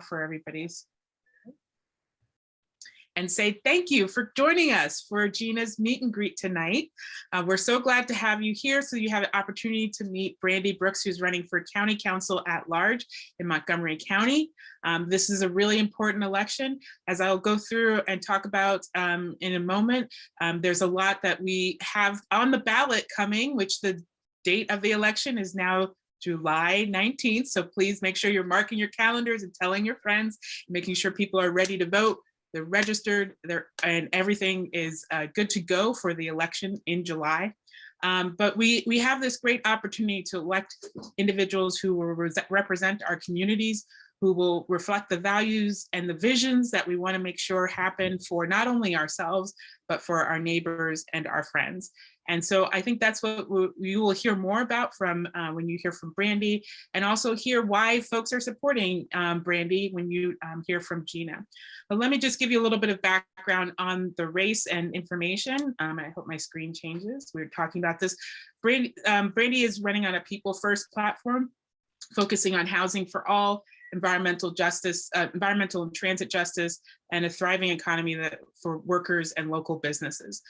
for everybody's. And say thank you for joining us for Gina's meet and greet tonight. We're so glad to have you here so you have an opportunity to meet Brandy Brooks, who's running for County Council at Large in Montgomery County. This is a really important election, as I'll go through and talk about in a moment. There's a lot that we have on the ballot coming, which the date of the election is now July 19th. So please make sure you're marking your calendars and telling your friends, making sure people are ready to vote. They're registered, and everything is good to go for the election in July. But we have this great opportunity to elect individuals who will represent our communities, who will reflect the values and the visions that we want to make sure happen for not only ourselves, but for our neighbors and our friends. And so I think that's what you will hear more about from when you hear from Brandy, and also hear why folks are supporting Brandy when you hear from Gina. But let me just give you a little bit of background on the race and information. I hope my screen changes. We're talking about this. Brandy is running on a People First platform, focusing on housing for all, environmental justice, environmental and transit justice, and a thriving economy for workers and local businesses.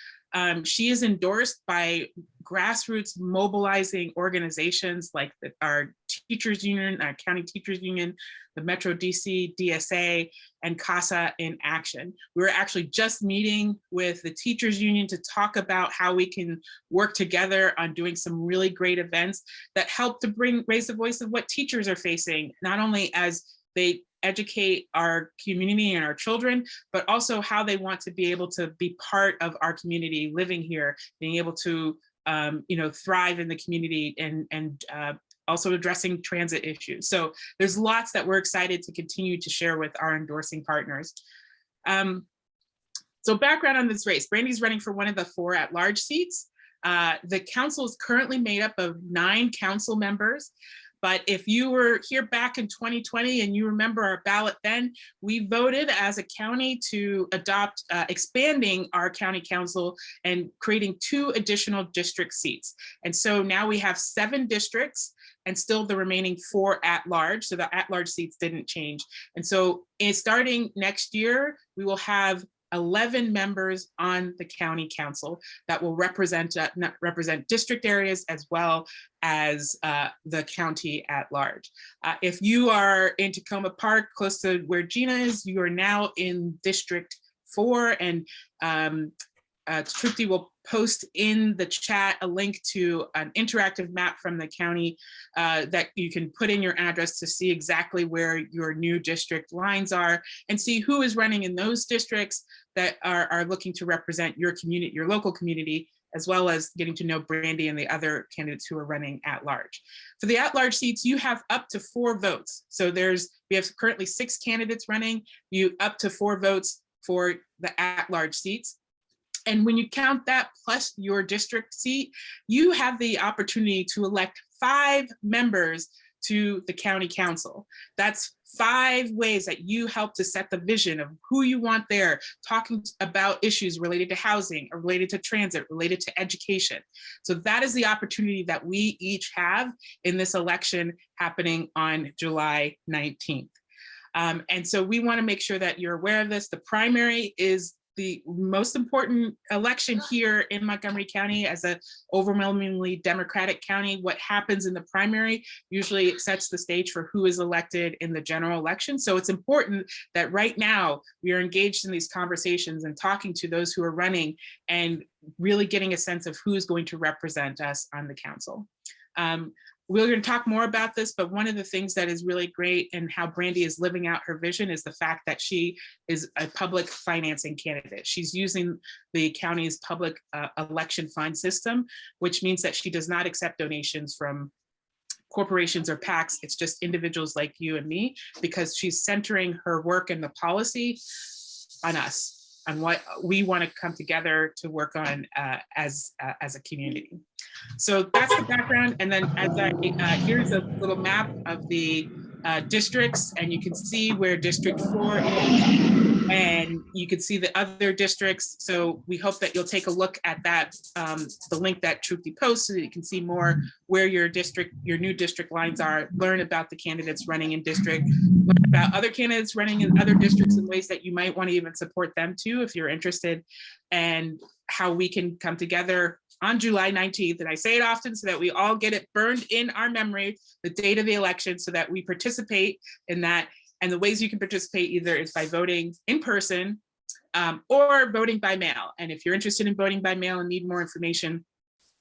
She is endorsed by grassroots mobilizing organizations like our teachers union, our county teachers union, the Metro DC, DSA, and CASA in Action. We were actually just meeting with the teachers union to talk about how we can work together on doing some really great events that help to raise the voice of what teachers are facing, not only as they educate our community and our children, but also how they want to be able to be part of our community, living here, being able to thrive in the community, and also addressing transit issues. So there's lots that we're excited to continue to share with our endorsing partners. So background on this race, Brandy's running for one of the 4 at-large seats. The council is currently made up of 9 council members. But if you were here back in 2020 and you remember our ballot then, we voted as a county to adopt expanding our county council and creating 2 additional district seats. And so now we have 7 districts and still the remaining 4 at-large. So the at-large seats didn't change. And so starting next year, we will have 11 members on the county council that will represent district areas as well as the county at large. If you are in Tacoma Park, close to where Gina is, you are now in District 4, and Trupti will post in the chat a link to an interactive map from the county that you can put in your address to see exactly where your new district lines are, and see who is running in those districts that are looking to represent your community, your local community, as well as getting to know Brandy and the other candidates who are running at large. For the at-large seats, you have up to 4 votes. So we have currently 6 candidates running, you up to 4 votes for the at-large seats. And when you count that plus your district seat, you have the opportunity to elect 5 members to the county council. That's 5 ways that you help to set the vision of who you want there, talking about issues related to housing, or related to transit, related to education. So that is the opportunity that we each have in this election happening on July 19th. And so we want to make sure that you're aware of this. The primary is the most important election here in Montgomery County as an overwhelmingly Democratic county. What happens in the primary usually sets the stage for who is elected in the general election. So it's important that right now we are engaged in these conversations and talking to those who are running and really getting a sense of who is going to represent us on the council. We're going to talk more about this, but one of the things that is really great and how Brandy is living out her vision is the fact that she is a public financing candidate. She's using the county's public election fund system, which means that she does not accept donations from corporations or PACs. It's just individuals like you and me, because she's centering her work and the policy on us, on what we want to come together to work on as a community. So that's the background. And then here's a little map of the districts, and you can see where District 4 is, and you can see the other districts. So we hope that you'll take a look at that, the link that Truthy posts, so that you can see more where your district, your new district lines are, learn about the candidates running in district, learn about other candidates running in other districts in ways that you might want to even support them too, if you're interested, and how we can come together on July 19th. And I say it often so that we all get it burned in our memory, the date of the election, so that we participate in that. And the ways you can participate either is by voting in person or voting by mail. And if you're interested in voting by mail and need more information,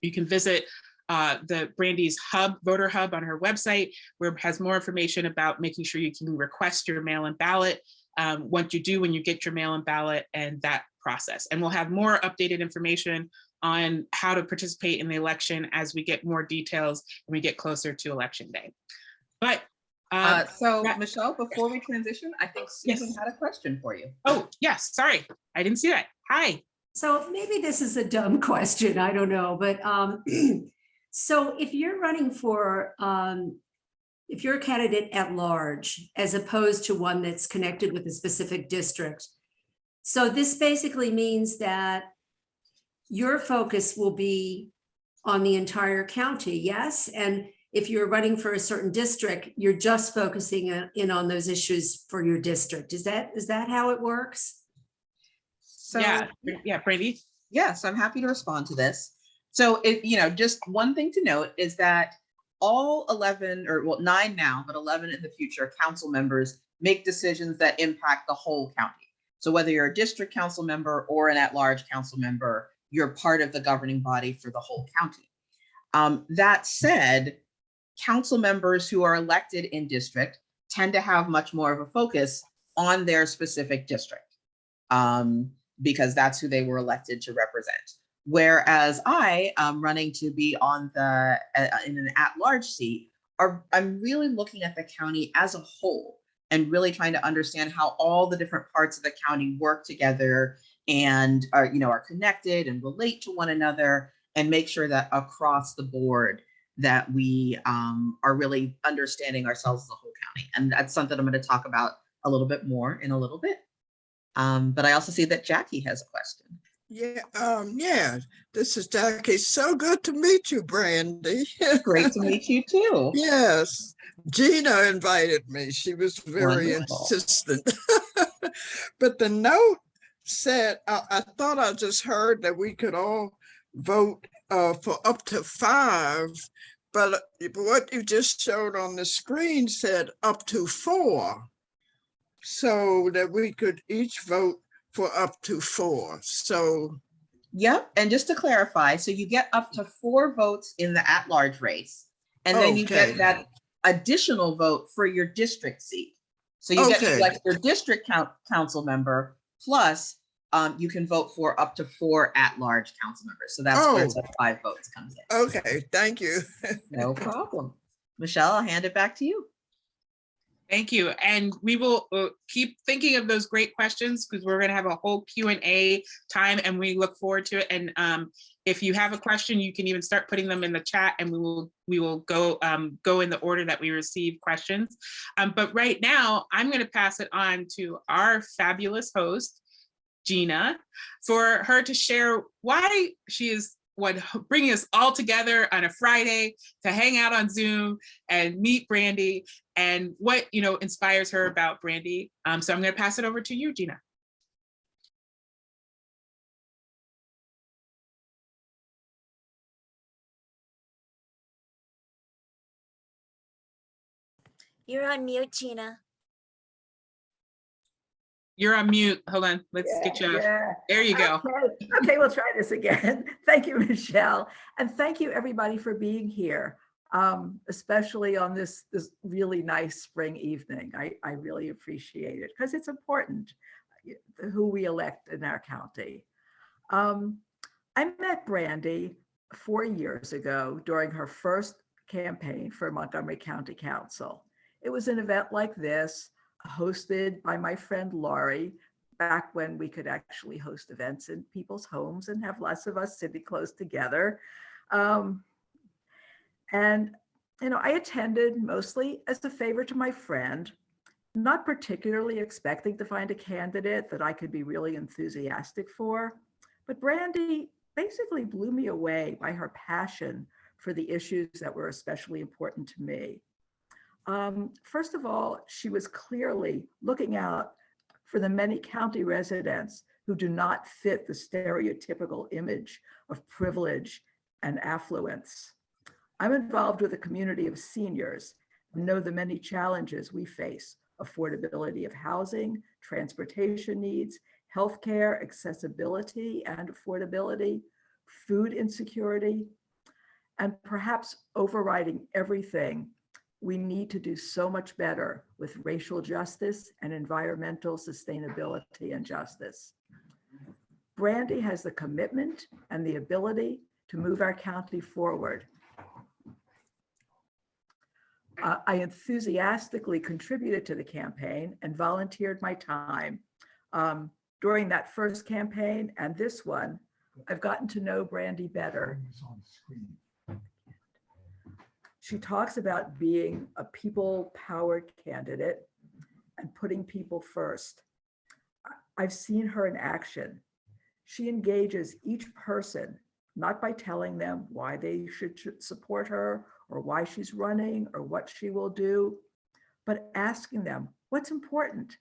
you can visit the Brandy's hub, voter hub on her website, where it has more information about making sure you can request your mail-in ballot once you do, when you get your mail-in ballot, and that process. And we'll have more updated information on how to participate in the election as we get more details and we get closer to election day. But so Michelle, before we transition, I think Susan had a question for you. Oh, yes, sorry, I didn't see that. Hi. So maybe this is a dumb question, I don't know, but so if you're running for, if you're a candidate at large, as opposed to one that's connected with a specific district, so this basically means that your focus will be on the entire county, yes? And if you're running for a certain district, you're just focusing in on those issues for your district. Is that how it works? So yeah, Brandy. Yes, I'm happy to respond to this. So just one thing to note is that all 11, or well, 9 now, but 11 in the future, council members make decisions that impact the whole county. So whether you're a district council member or an at-large council member, you're part of the governing body for the whole county. That said, council members who are elected in district tend to have much more of a focus on their specific district because that's who they were elected to represent. Whereas I am running to be on in an at-large seat, I'm really looking at the county as a whole and really trying to understand how all the different parts of the county work together and are connected and relate to one another, and make sure that across the board that we are really understanding ourselves as a whole county. And that's something I'm going to talk about a little bit more in a little bit. But I also see that Jackie has a question. Yeah, this is Jackie. So good to meet you, Brandy. Great to meet you too. Yes, Gina invited me. She was very Wonderful. insistent. But the note said, I thought I just heard that we could all vote for up to 5, but what you just showed on the screen said up to 4, so that we could each vote for up to 4. So yep. And just to clarify, so you get up to 4 votes in the at-large race, and then you get that additional vote for your district seat. So you get to elect your district council member, plus you can vote for up to 4 at-large council members. So that's where the 5 votes comes in. Okay, thank you. No problem. Michelle, I'll hand it back to you. Thank you. And we will keep thinking of those great questions, because we're going to have a whole Q&A time, and we look forward to it. And if you have a question, you can even start putting them in the chat, and we will go in the order that we receive questions. But right now, I'm going to pass it on to our fabulous host, Gina, for her to share why she is bringing us all together on a Friday to hang out on Zoom and meet Brandy, and what inspires her about Brandy. So I'm going to pass it over to you, Gina. You're on mute, Gina. You're on mute. Hold on. Let's get you. Yeah. There you go. Okay, we'll try this again. Thank you, Michelle. And thank you, everybody, for being here, especially on this really nice spring evening. I really appreciate it, because it's important who we elect in our county. I met Brandy 4 years ago during her first campaign for Montgomery County Council. It was an event like this, hosted by my friend Laurie, back when we could actually host events in people's homes and have lots of us sitting close together. And I attended mostly as a favor to my friend, not particularly expecting to find a candidate that I could be really enthusiastic for, but Brandy basically blew me away by her passion for the issues that were especially important to me. First of all, she was clearly looking out for the many county residents who do not fit the stereotypical image of privilege and affluence. I'm involved with a community of seniors and know the many challenges we face: affordability of housing, transportation needs, healthcare accessibility and affordability, food insecurity, and perhaps overriding everything, we need to do so much better with racial justice and environmental sustainability and justice. Brandy has the commitment and the ability to move our county forward. I enthusiastically contributed to the campaign and volunteered my time. During that first campaign and this one, I've gotten to know Brandy better. She talks about being a people-powered candidate and putting people first. I've seen her in action. She engages each person, not by telling them why they should support her or why she's running or what she will do, but asking them what's important.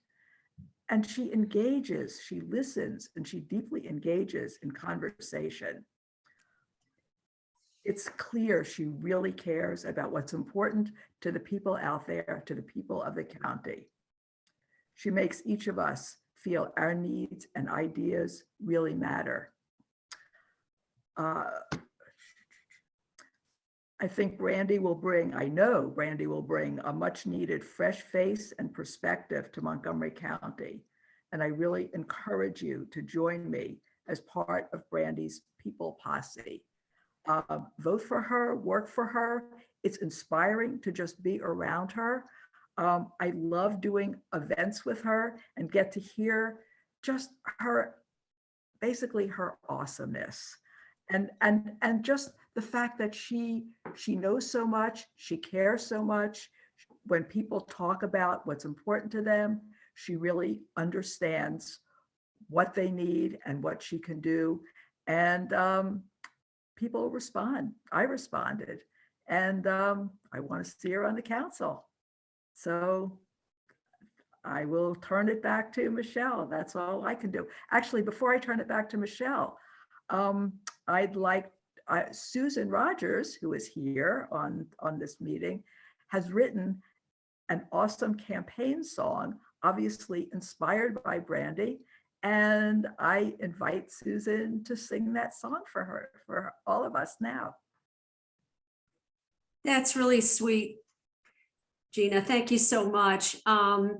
And she engages, she listens, and she deeply engages in conversation. It's clear she really cares about what's important to the people out there, to the people of the county. She makes each of us feel our needs and ideas really matter. I think Brandy will bring, I know Brandy will bring a much needed fresh face and perspective to Montgomery County. And I really encourage you to join me as part of Brandy's people posse. Vote for her, work for her. It's inspiring to just be around her. I love doing events with her and get to hear just her, basically her awesomeness. And just the fact that she knows so much, she cares so much. When people talk about what's important to them, she really understands what they need and what she can do. And people respond. I responded. And I want to see her on the council. So I will turn it back to Michelle. That's all I can do. Actually, before I turn it back to Michelle, I'd like Susan Rogers, who is here on this meeting, has written an awesome campaign song, obviously inspired by Brandy. And I invite Susan to sing that song for her, for all of us now. That's really sweet, Gina. Thank you so much. I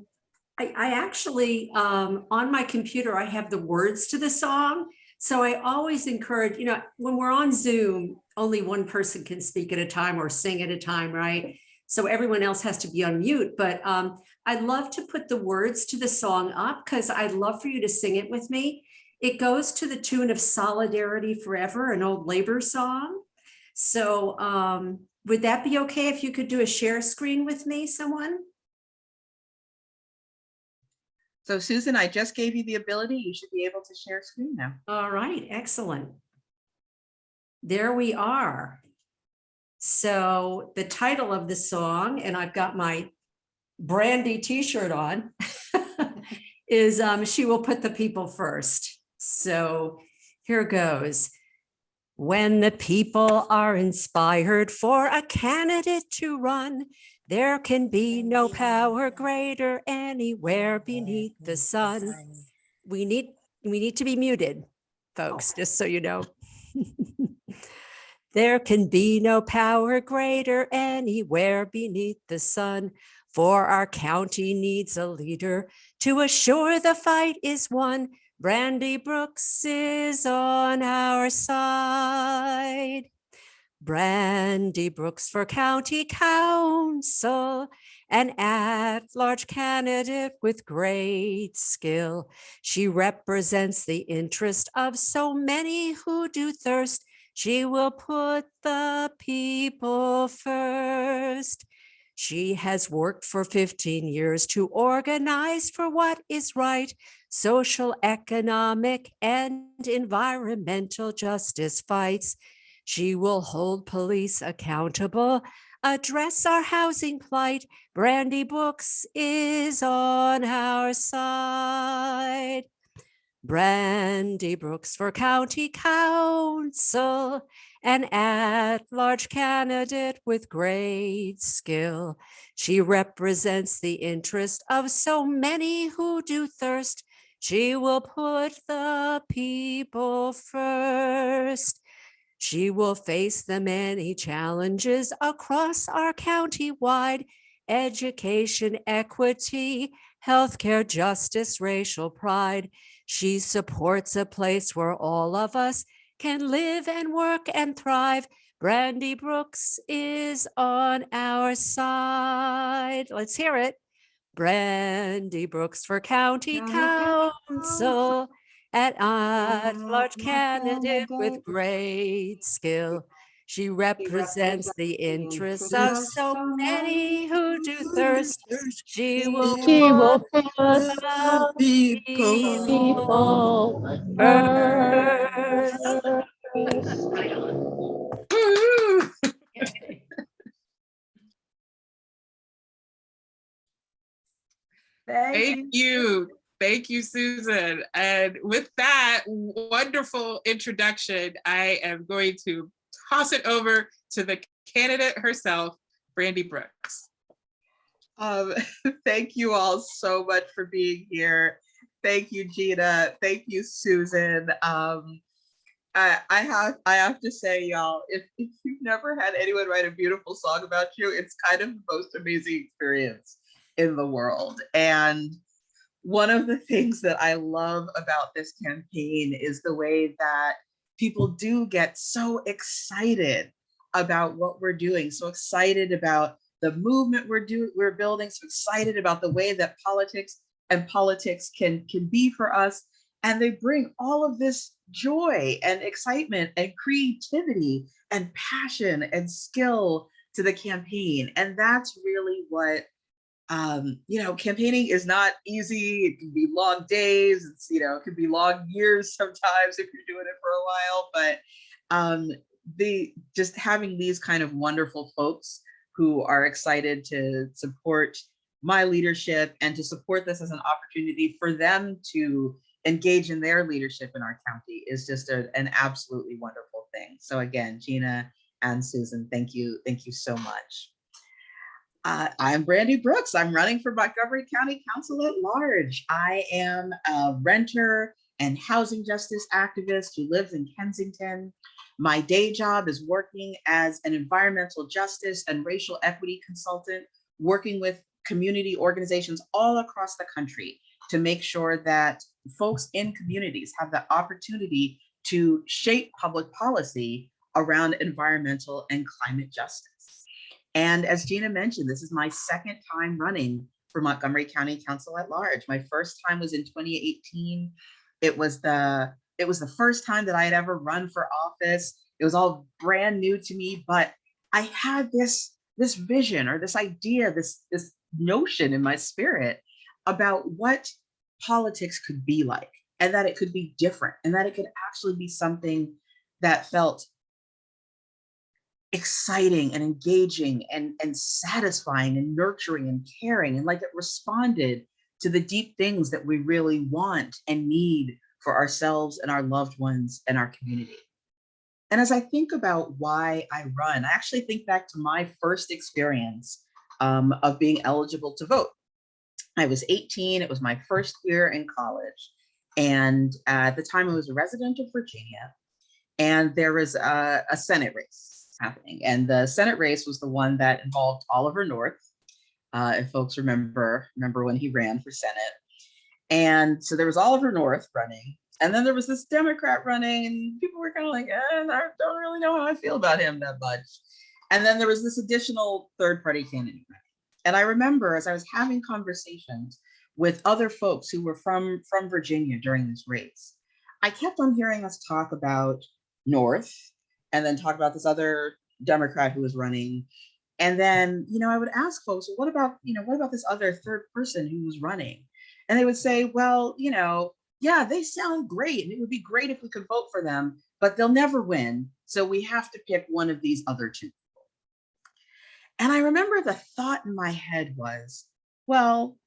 actually, on my computer, I have the words to the song. So I always encourage, when we're on Zoom, only one person can speak at a time or sing at a time, right? So everyone else has to be on mute, but I'd love to put the words to the song up because I'd love for you to sing it with me. It goes to the tune of Solidarity Forever, an old labor song. So would that be okay if you could do a share screen with me, someone? So Susan, I just gave you the ability. You should be able to share screen now. All right, excellent. There we are. So the title of the song, and I've got my Brandy t-shirt on, is She Will Put the People First. So here goes. When the people are inspired for a candidate to run, there can be no power greater anywhere beneath the sun. We need to be muted, folks, just so you know. There can be no power greater anywhere beneath the sun, for our county needs a leader to assure the fight is won. Brandy Brooks is on our side. Brandy Brooks for county council, an at-large candidate with great skill. She represents the interest of so many who do thirst. She will put the people first. She has worked for 15 years to organize for what is right, social, economic, and environmental justice fights. She will hold police accountable, address our housing plight. Brandy Brooks is on our side. Brandy Brooks for County Council, an at-large candidate with great skill. She represents the interest of so many who do thirst. She will put the people first. She will face the many challenges across our county wide: education, equity, healthcare, justice, racial pride. She supports a place where all of us can live and work and thrive. Brandy Brooks is on our side. Let's hear it. Brandy Brooks for County Council, an at-large candidate with great skill. She represents the interests of so many who do thirst. She will put the people first. Woo! Thank you. Thank you, Susan. And with that wonderful introduction, I am going to toss it over to the candidate herself, Brandy Brooks. Thank you all so much for being here. Thank you, Gina. Thank you, Susan. I have to say, y'all, if you've never had anyone write a beautiful song about you, it's kind of the most amazing experience in the world. And one of the things that I love about this campaign is the way that people do get so excited about what we're doing, so excited about the movement we're building, so excited about the way that politics can be for us. And they bring all of this joy and excitement and creativity and passion and skill to the campaign. And that's really what, campaigning is not easy. It can be long days. It can be long years sometimes if you're doing it for a while, but just having these kind of wonderful folks who are excited to support my leadership and to support this as an opportunity for them to engage in their leadership in our county is just an absolutely wonderful thing. So again, Gina and Susan, thank you so much. I'm Brandy Brooks. I'm running for Montgomery County Council at Large. I am a renter and housing justice activist who lives in Kensington. My day job is working as an environmental justice and racial equity consultant, working with community organizations all across the country to make sure that folks in communities have the opportunity to shape public policy around environmental and climate justice. And as Gina mentioned, this is my second time running for Montgomery County Council at Large. My first time was in 2018. It was the first time that I had ever run for office. It was all brand new to me, but I had this vision or this idea, this notion in my spirit about what politics could be like, and that it could be different, and that it could actually be something that felt exciting and engaging and satisfying and nurturing and caring, and like it responded to the deep things that we really want and need for ourselves and our loved ones and our community. And as I think about why I run, I actually think back to my first experience of being eligible to vote. I was 18, it was my first year in college. And at the time I was a resident of Virginia, and there was a Senate race happening. And the Senate race was the one that involved Oliver North, if folks remember when he ran for Senate. And so there was Oliver North running, and then there was this Democrat running, and people were kind of like, I don't really know how I feel about him that much. And then there was this additional third party candidate running. And I remember as I was having conversations with other folks who were from Virginia during this race, I kept on hearing us talk about North and then talk about this other Democrat who was running. And then, I would ask folks, well, what about this other third person who was running? And they would say, well, yeah, they sound great. And it would be great if we could vote for them, but they'll never win. So we have to pick one of these other two people. And I remember the thought in my head was, well,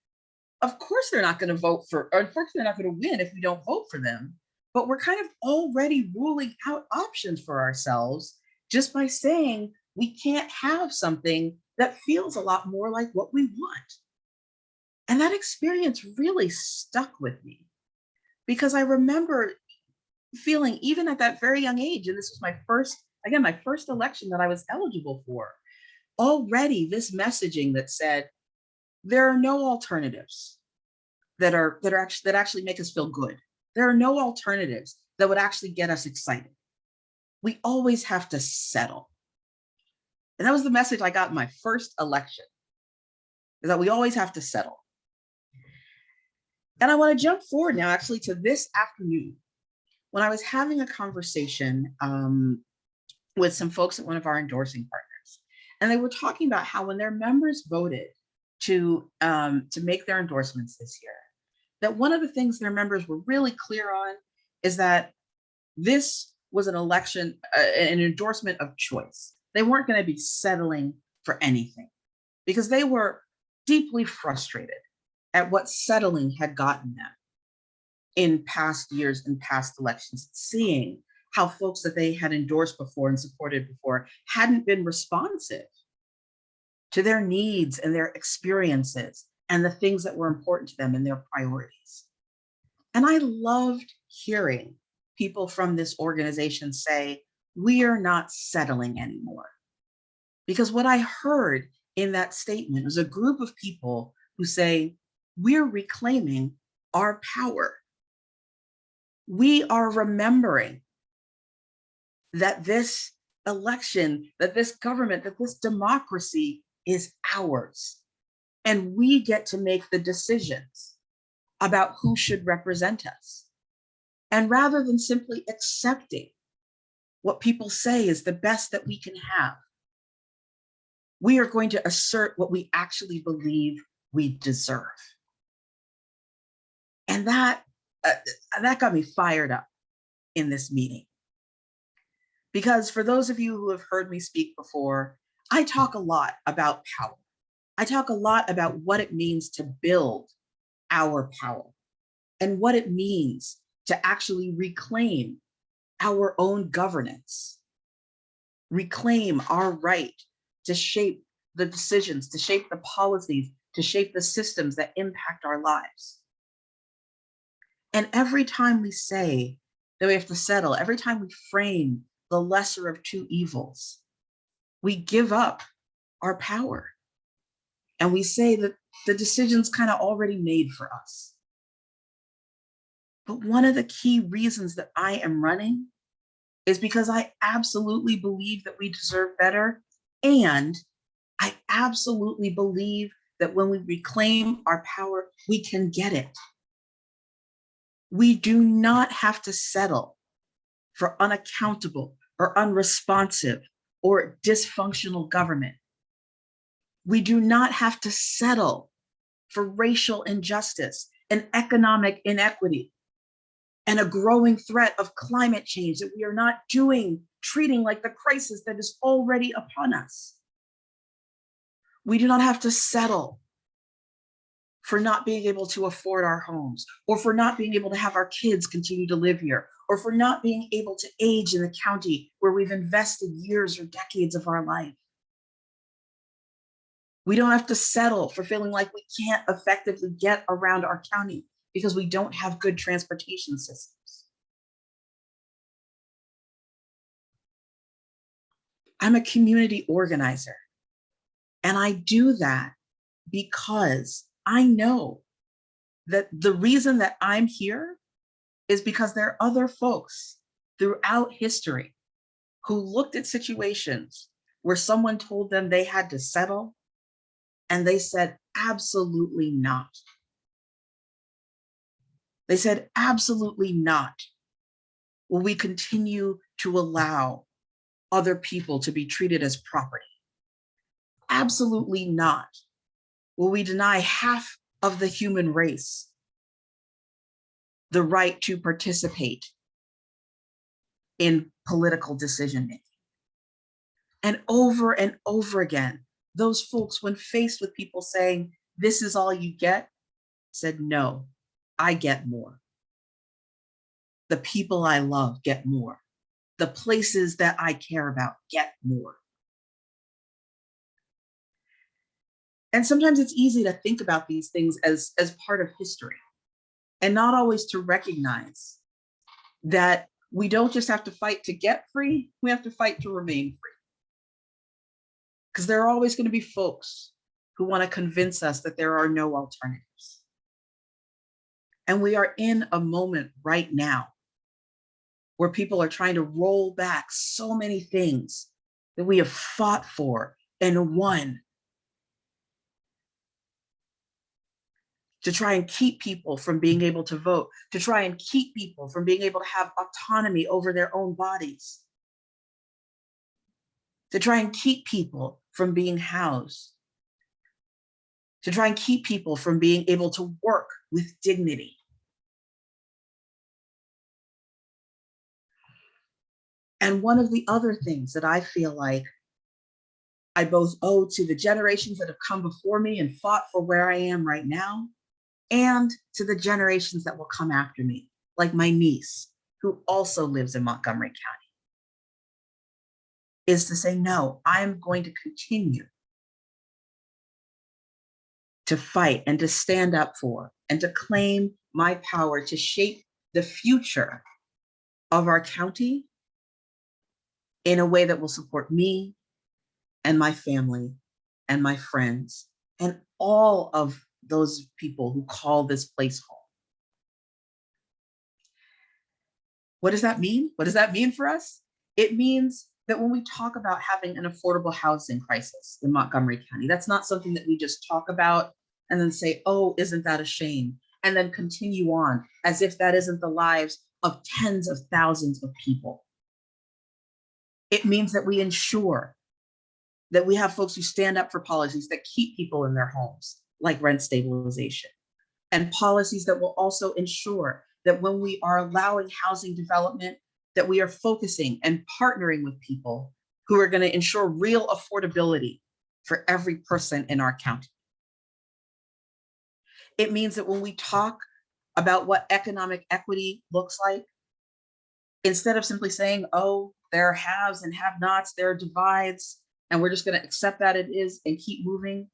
of course they're not going to vote for, or of course they're not going to win if we don't vote for them. But we're kind of already ruling out options for ourselves just by saying we can't have something that feels a lot more like what we want. And that experience really stuck with me, because I remember feeling, even at that very young age, and this was my first election that I was eligible for, already this messaging that said there are no alternatives that actually make us feel good. There are no alternatives that would actually get us excited. We always have to settle. And that was the message I got in my first election, is that we always have to settle. And I want to jump forward now actually to this afternoon, when I was having a conversation with some folks at one of our endorsing partners. And they were talking about how when their members voted to make their endorsements this year, that one of the things their members were really clear on is that this was an election, an endorsement of choice. They weren't going to be settling for anything, because they were deeply frustrated at what settling had gotten them in past years and past elections, seeing how folks that they had endorsed before and supported before hadn't been responsive to their needs and their experiences and the things that were important to them and their priorities. And I loved hearing people from this organization say, we are not settling anymore. Because what I heard in that statement was a group of people who say, we're reclaiming our power. We are remembering that this election, that this government, that this democracy is ours. And we get to make the decisions about who should represent us. And rather than simply accepting what people say is the best that we can have, we are going to assert what we actually believe we deserve. And that got me fired up in this meeting. Because for those of you who have heard me speak before, I talk a lot about power. I talk a lot about what it means to build our power and what it means to actually reclaim our own governance, reclaim our right to shape the decisions, to shape the policies, to shape the systems that impact our lives. And every time we say that we have to settle, every time we frame the lesser of two evils, we give up our power. And we say that the decision's kind of already made for us. But one of the key reasons that I am running is because I absolutely believe that we deserve better. And I absolutely believe that when we reclaim our power, we can get it. We do not have to settle for unaccountable or unresponsive or dysfunctional government. We do not have to settle for racial injustice and economic inequity and a growing threat of climate change that we are not treating like the crisis that is already upon us. We do not have to settle for not being able to afford our homes, or for not being able to have our kids continue to live here, or for not being able to age in the county where we've invested years or decades of our life. We don't have to settle for feeling like we can't effectively get around our county because we don't have good transportation systems. I'm a community organizer, and I do that because I know that the reason that I'm here is because there are other folks throughout history who looked at situations where someone told them they had to settle, and they said, absolutely not. They said, absolutely not will we continue to allow other people to be treated as property. Absolutely not will we deny half of the human race the right to participate in political decision-making. And over again, those folks, when faced with people saying, this is all you get, said, no, I get more. The people I love get more. The places that I care about get more. And sometimes it's easy to think about these things as part of history and not always to recognize that we don't just have to fight to get free, we have to fight to remain free. Because there are always going to be folks who want to convince us that there are no alternatives. And we are in a moment right now where people are trying to roll back so many things that we have fought for and won, to try and keep people from being able to vote, to try and keep people from being able to have autonomy over their own bodies, to try and keep people from being housed, to try and keep people from being able to work with dignity. And one of the other things that I feel like I both owe to the generations that have come before me and fought for where I am right now, and to the generations that will come after me, like my niece, who also lives in Montgomery County, is to say, no, I'm going to continue to fight and to stand up for and to claim my power to shape the future of our county in a way that will support me and my family and my friends and all of those people who call this place home. What does that mean? What does that mean for us? It means that when we talk about having an affordable housing crisis in Montgomery County, that's not something that we just talk about and then say, oh, isn't that a shame? And then continue on as if that isn't the lives of tens of thousands of people. It means that we ensure that we have folks who stand up for policies that keep people in their homes, like rent stabilization, and policies that will also ensure that when we are allowing housing development, that we are focusing and partnering with people who are going to ensure real affordability for every person in our county. It means that when we talk about what economic equity looks like, instead of simply saying, oh, there are haves and have-nots, there are divides, and we're just going to accept that it is and keep moving,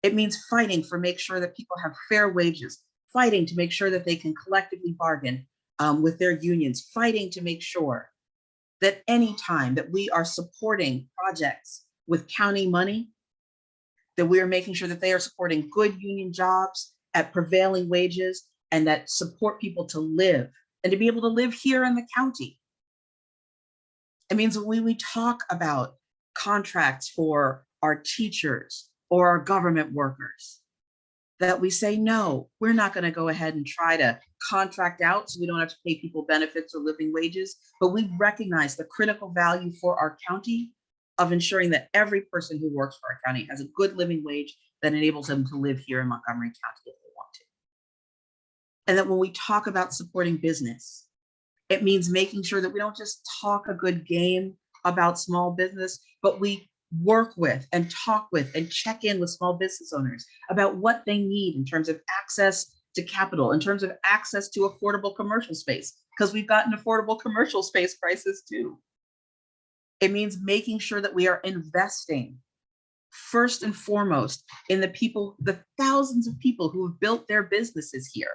it means fighting for make sure that people have fair wages, fighting to make sure that they can collectively bargain with their unions, fighting to make sure that any time that we are supporting projects with county money, that we are making sure that they are supporting good union jobs at prevailing wages and that support people to live and to be able to live here in the county. It means when we talk about contracts for our teachers or our government workers, that we say, no, we're not going to go ahead and try to contract out so we don't have to pay people benefits or living wages, but we recognize the critical value for our county of ensuring that every person who works for our county has a good living wage that enables them to live here in Montgomery County if they want to. And that when we talk about supporting business, it means making sure that we don't just talk a good game about small business, but we work with and talk with and check in with small business owners about what they need in terms of access to capital, in terms of access to affordable commercial space, because we've got an affordable commercial space crisis too. It means making sure that we are investing first and foremost in the people, the thousands of people who have built their businesses here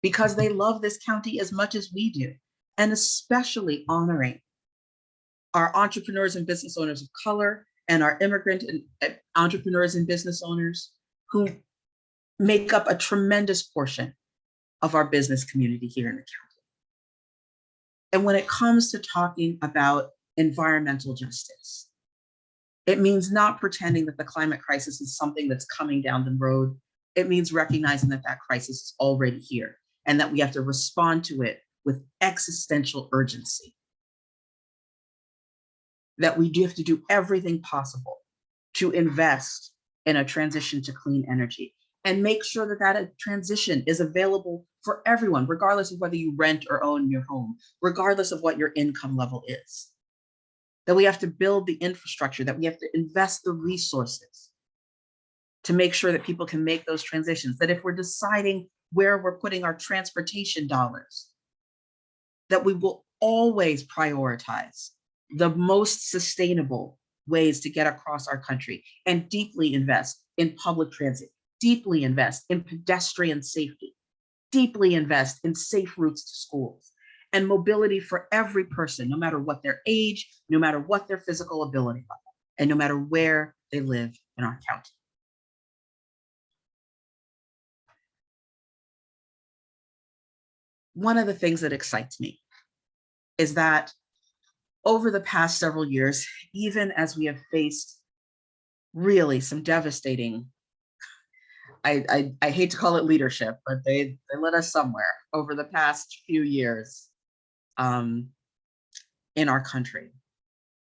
because they love this county as much as we do, and especially honoring our entrepreneurs and business owners of color and our immigrant and entrepreneurs and business owners who make up a tremendous portion of our business community here in the county. And when it comes to talking about environmental justice, it means not pretending that the climate crisis is something that's coming down the road. It means recognizing that that crisis is already here and that we have to respond to it with existential urgency. that we do have to do everything possible to invest in a transition to clean energy and make sure that that transition is available for everyone, regardless of whether you rent or own your home, regardless of what your income level is. That we have to build the infrastructure, that we have to invest the resources to make sure that people can make those transitions, that if we're deciding where we're putting our transportation dollars, that we will always prioritize the most sustainable ways to get across our country and deeply invest in public transit, deeply invest in pedestrian safety, deeply invest in safe routes to schools and mobility for every person, no matter what their age, no matter what their physical ability level, and no matter where they live in our county. One of the things that excites me is that over the past several years, even as we have faced really some devastating, I hate to call it leadership, but they led us somewhere over the past few years in our country,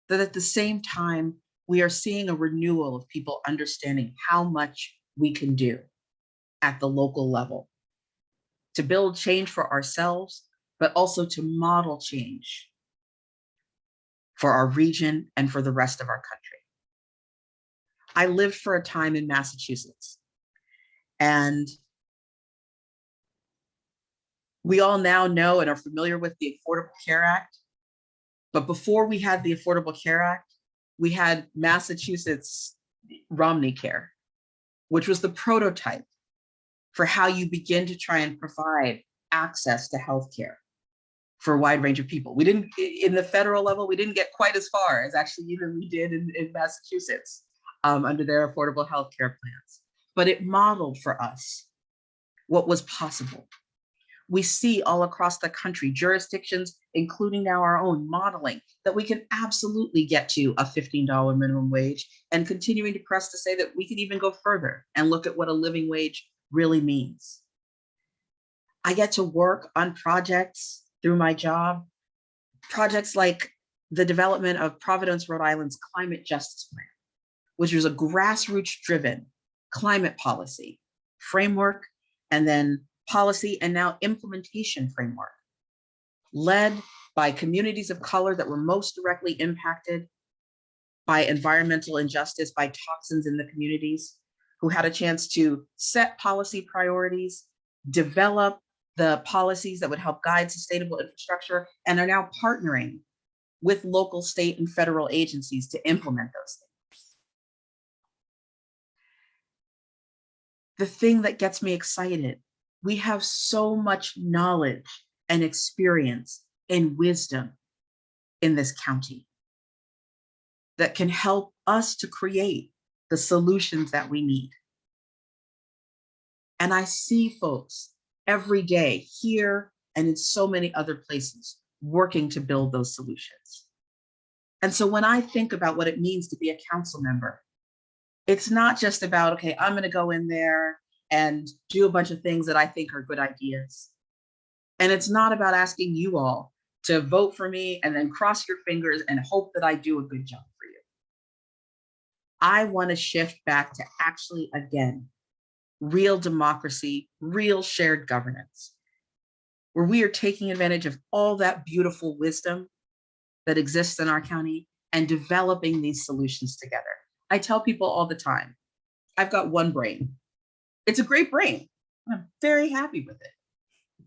that at the same time, we are seeing a renewal of people understanding how much we can do at the local level to build change for ourselves, but also to model change for our region and for the rest of our country. I lived for a time in Massachusetts, and we all now know and are familiar with the Affordable Care Act. But before we had the Affordable Care Act, we had Massachusetts Romney Care, which was the prototype for how you begin to try and provide access to healthcare for a wide range of people. We didn't, in the federal level, we didn't get quite as far as actually even we did in Massachusetts under their affordable healthcare plans. But it modeled for us what was possible. We see all across the country, jurisdictions, including now our own, modeling that we can absolutely get to a $15 minimum wage, and continuing to press to say that we can even go further and look at what a living wage really means. I get to work on projects through my job, projects like the development of Providence, Rhode Island's Climate Justice Plan, which was a grassroots-driven climate policy framework, and then policy and now implementation framework, led by communities of color that were most directly impacted by environmental injustice, by toxins in the communities, who had a chance to set policy priorities, develop the policies that would help guide sustainable infrastructure, and are now partnering with local, state, and federal agencies to implement those things. The thing that gets me excited, we have so much knowledge and experience and wisdom in this county that can help us to create the solutions that we need. And I see folks every day here and in so many other places working to build those solutions. And so when I think about what it means to be a council member, it's not just about, okay, I'm going to go in there and do a bunch of things that I think are good ideas. And it's not about asking you all to vote for me and then cross your fingers and hope that I do a good job for you. I want to shift back to actually, again, real democracy, real shared governance, where we are taking advantage of all that beautiful wisdom that exists in our county and developing these solutions together. I tell people all the time, I've got one brain. It's a great brain. I'm very happy with it.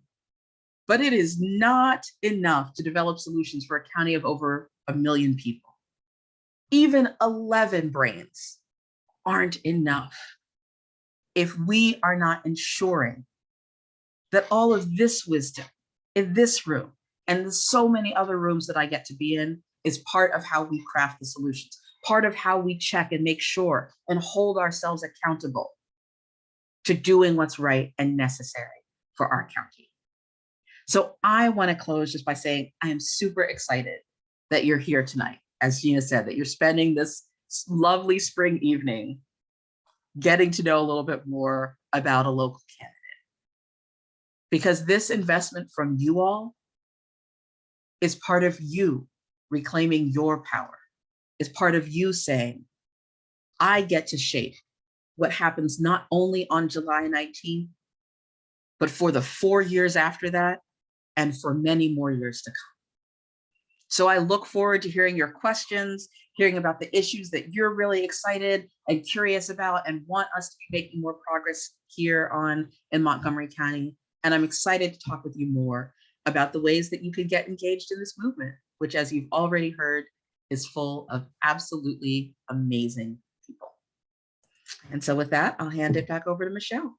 But it is not enough to develop solutions for a county of over 1 million people. Even 11 brains aren't enough if we are not ensuring that all of this wisdom in this room and so many other rooms that I get to be in is part of how we craft the solutions, part of how we check and make sure and hold ourselves accountable to doing what's right and necessary for our county. So I want to close just by saying I am super excited that you're here tonight. As Gina said, that you're spending this lovely spring evening getting to know a little bit more about a local candidate. Because this investment from you all is part of you reclaiming your power is part of you saying, I get to shape what happens not only on July 19th, but for the 4 years after that, and for many more years to come. So I look forward to hearing your questions, hearing about the issues that you're really excited and curious about and want us to be making more progress here in Montgomery County. And I'm excited to talk with you more about the ways that you can get engaged in this movement, which, as you've already heard, is full of absolutely amazing people. And so with that, I'll hand it back over to Michelle.